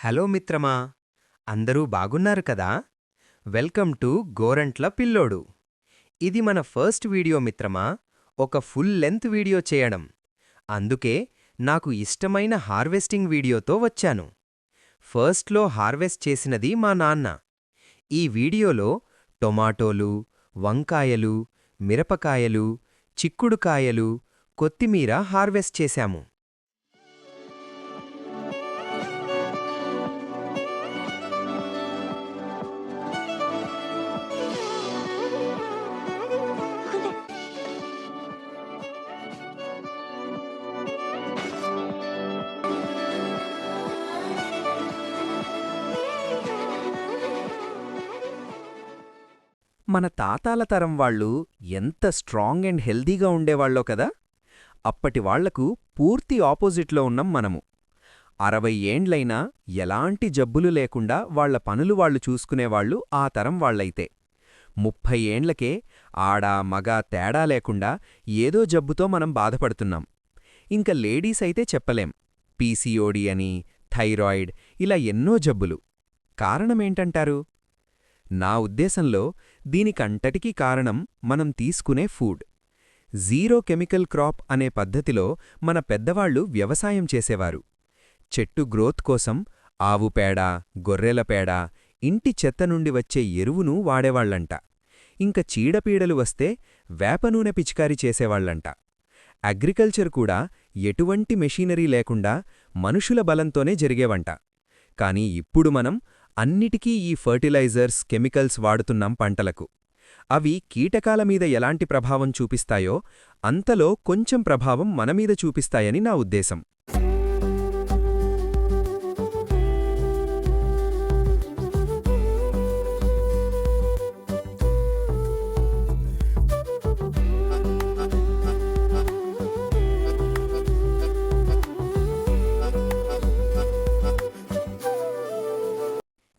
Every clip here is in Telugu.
హలో మిత్రమా, అందరూ బాగున్నారు కదా? వెల్కమ్ టు గోరంట్ల పిల్లోడు. ఇది మన ఫస్ట్ వీడియో మిత్రమా, ఒక ఫుల్ లెంత్ వీడియో చేయడం. అందుకే నాకు ఇష్టమైన హార్వెస్టింగ్ వీడియోతో వచ్చాను. ఫస్ట్లో హార్వెస్ట్ చేసినది మా నాన్న. ఈ వీడియోలో టొమాటోలు, వంకాయలు, మిరపకాయలు, చిక్కుడుకాయలు, కొత్తిమీర హార్వెస్ట్ చేశాము. మన తాతాల తరం వాళ్ళు ఎంత స్ట్రాంగ్ అండ్ హెల్దీగా ఉండేవాళ్ళో కదా. అప్పటి వాళ్లకు పూర్తి ఆపోజిట్లో ఉన్నాం మనము. 60 ఏండ్లైనా ఎలాంటి జబ్బులు లేకుండా వాళ్ల పనులు వాళ్లు చూసుకునేవాళ్లు ఆ తరం వాళ్లైతే. 30 ఏండ్లకే ఆడ మగ తేడా లేకుండా ఏదో జబ్బుతో మనం బాధపడుతున్నాం. ఇంక లేడీస్ అయితే చెప్పలేం. పీసీఓడీ అని, థైరాయిడ్, ఇలా ఎన్నో జబ్బులు. కారణమేంటంటారు? నా ఉద్దేశంలో దీనికంతటికీ కారణం మనం తీసుకునే ఫుడ్. జీరో కెమికల్ క్రాప్ అనే పద్ధతిలో మన పెద్దవాళ్లు వ్యవసాయం చేసేవారు. చెట్టు గ్రోత్ కోసం ఆవు పేడ, గొర్రెల పేడ, ఇంటి చెత్త నుండి వచ్చే ఎరువును వాడేవాళ్లంట. ఇంక చీడపీడలు వస్తే వేపనూనె పిచికారీ చేసేవాళ్లంట. అగ్రికల్చర్ కూడా ఎటువంటి మెషీనరీ లేకుండా మనుషుల బలంతోనే జరిగేవంట. కాని ఇప్పుడు మనం అన్నిటికీ ఈ ఫర్టిలైజర్స్, కెమికల్స్ వాడుతున్నాం పంటలకు. అవి కీటకాల మీద ఎలాంటి ప్రభావం చూపిస్తాయో అంతలో కొంచెం ప్రభావం మనమీద చూపిస్తాయని నా ఉద్దేశం.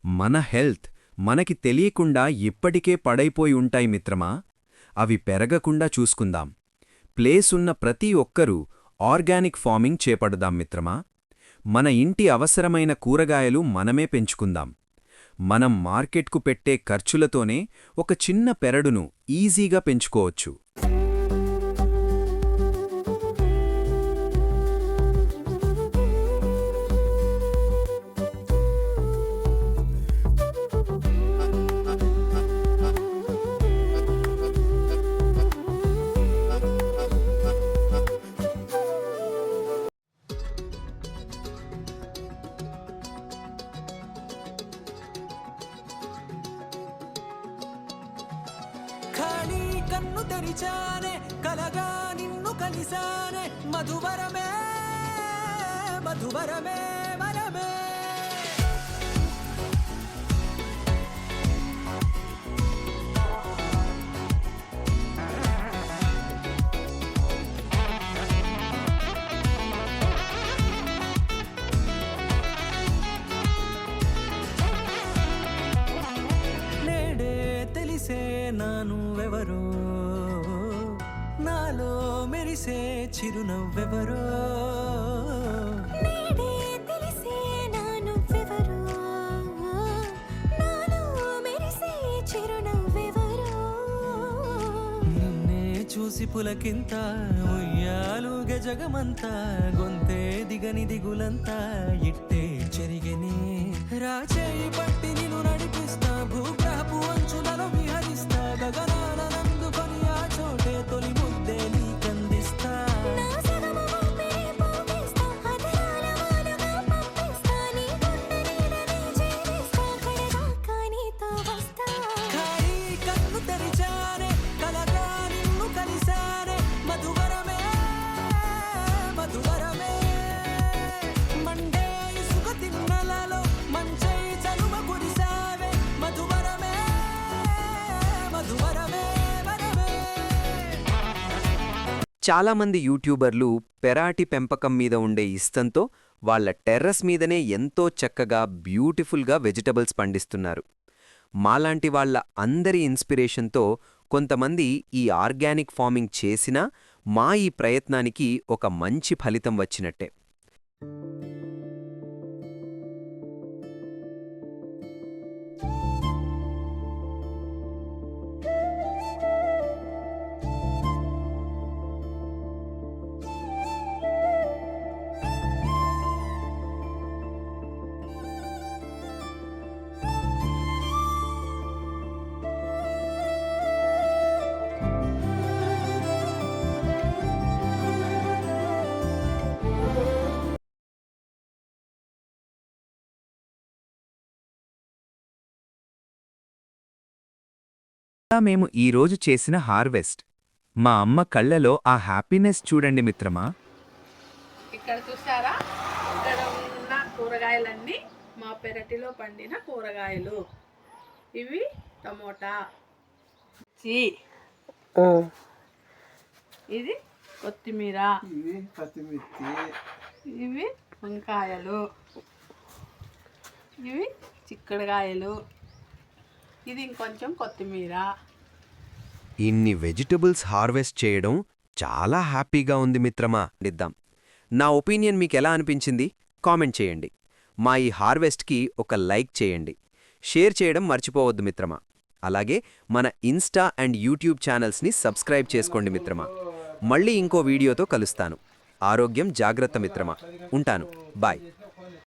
మన హెల్త్ మనకి తెలియకుండా ఇప్పటికే పడైపోయి ఉంటాయి మిత్రమా. అవి పెరగకుండా చూసుకుందాం. ప్లేసున్న ప్రతి ఒక్కరూ ఆర్గానిక్ ఫార్మింగ్ చేపడదాం మిత్రమా. మన ఇంటి అవసరమైన కూరగాయలు మనమే పెంచుకుందాం. మనం మార్కెట్కు పెట్టే ఖర్చులతోనే ఒక చిన్న పెరడును ఈజీగా పెంచుకోవచ్చు. కన్ను తెరిచానే కలగా నిన్ను కలిసానే మధువరమే మధువరమే వరమే. నేడే తెలిసే నానువెవరో, నాలో మెరిసే చిరునవ్వెవరో. నేడే తెలిసే నానువెవరో, నాలో మెరిసే చిరునవ్వెవరో. నిన్నే చూసి పులకింత ఉయ్యాలుగ జగమంతా, గొంతే దిగని దిగులంతా ఇట్టే చెరిగెనే. రాచేయి పట్టి నిన్ను నడిపిస్తా, భూగ్రహపు అంచులలో విహరిస్తా, గగనాన నందుకొని ఆ చోటే తొలి ముద్దే నీకందిస్తా. నా సగము ఊపిరి పోగిస్తా, హృదయాల వానగా పంపిస్తా, నీ గుండె నీడనే చేరిస్తా, కడదాకా నీతో వస్తా. ఖాళీ కన్ను తెరిచానే కలగా నిన్ను కలిసానే మధువరమే మధువరమే. మండే ఇసుక తిన్నలలో మంచై చలువ కురిసావే మధువరమే మధువరమే వరమే. చాలామంది యూట్యూబర్లు పెరాటి పెంపకం మీద ఉండే ఇష్టంతో వాళ్ల టెర్రస్ మీదనే ఎంతో చక్కగా బ్యూటిఫుల్గా వెజిటబుల్స్ పండిస్తున్నారు. మాలాంటి వాళ్ల అందరి ఇన్స్పిరేషన్తో కొంతమంది ఈ ఆర్గానిక్ ఫార్మింగ్ చేసినా మా ఈ ప్రయత్నానికి ఒక మంచి ఫలితం వచ్చినట్టే. మేము ఈరోజు చేసిన హార్వెస్ట్ మా అమ్మ కళ్ళలో ఆ హ్యాపీనెస్ చూడండి మిత్రమా. ఇక్కడ చూసారా, ఇక్కడ ఉన్న కూరగాయలన్నీ మా పెరటిలో పండిన కూరగాయలు. ఇవి టమోటా, ఇది కొత్తిమీర, ఇవి వంకాయలు, ఇవి చిక్కుడుకాయలు, ఇది ఇంకొంచెం కొత్తిమీర. ఇన్ని వెజిటబుల్స్ హార్వెస్ట్ చేయడం చాలా హ్యాపీగా ఉంది మిత్రమా. ఇద్దాం. నా ఒపీనియన్ మీకెలా అనిపించింది కామెంట్ చేయండి. మా ఈ హార్వెస్ట్కి ఒక లైక్ చేయండి, షేర్ చేయడం మర్చిపోవద్దు మిత్రమా. అలాగే మన ఇన్స్టా అండ్ యూట్యూబ్ ఛానల్స్ని సబ్స్క్రైబ్ చేసుకోండి మిత్రమా. మళ్ళీ ఇంకో వీడియోతో కలుస్తాను. ఆరోగ్యం జాగ్రత్త మిత్రమా. ఉంటాను. బాయ్.